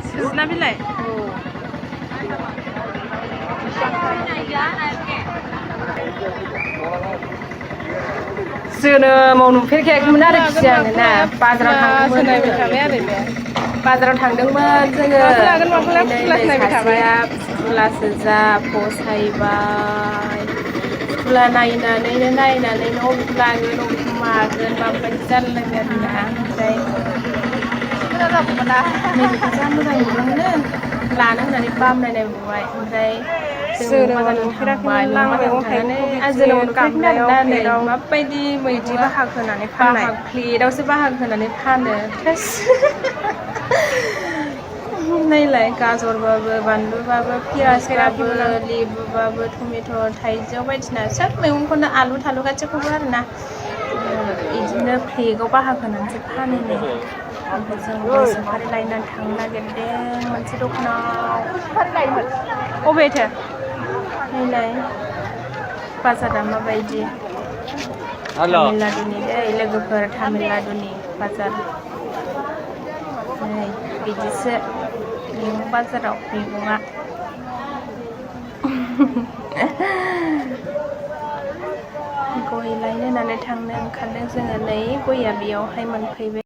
सुजना बिलाइ जोनोमाव नुफेरखायाखैमोन आरो खिजानो ना बाजाराव थांदोंमोन जोङो ओमफ्राय नै सासेया फुथुलासो जा फसायबाय फुथुला नायनानैनो अबेखौ लागोन अबेखौ मागोन माबायदि जालायलायबाय आरोना ओमफ्राय नैबेखौ जा मोजां नुदोंमोन लानो होननानै बामनायनायबाय ओमफ्राय जों बाजाराव थांबाय मैगं बाजाराव थांनानै जोनोमाव नुफेराखैमोन आरोना नै माबायदि मैगङा प्लेटावसो बाहाग होनानै फानो नायलाय गाजरबाबो बानलुबाबो पियासबाबो लेबुबाबो टमेट' थाइजौ बायदिसिना सोब मैगंखौनो आलु थालु गासैखौबो आरोना बिदिनो प्लेटाव बाहाग होनानैसो फानो नै ओमफ्राय जों गय सुफारि लायनानै थांनो नागिरदों मोनसे दखानाव अबेथो नायलाय बाजारा माबायदि तामिलनाडुनि दै लोगोफोर तामिलनाडुनि बाजार नै बिदिसो मैगं बाजाराव मैगङा गय लायनो होननानै थांनो ओंखारदों जोङो नै गया बेयावहाय मोनफैबाय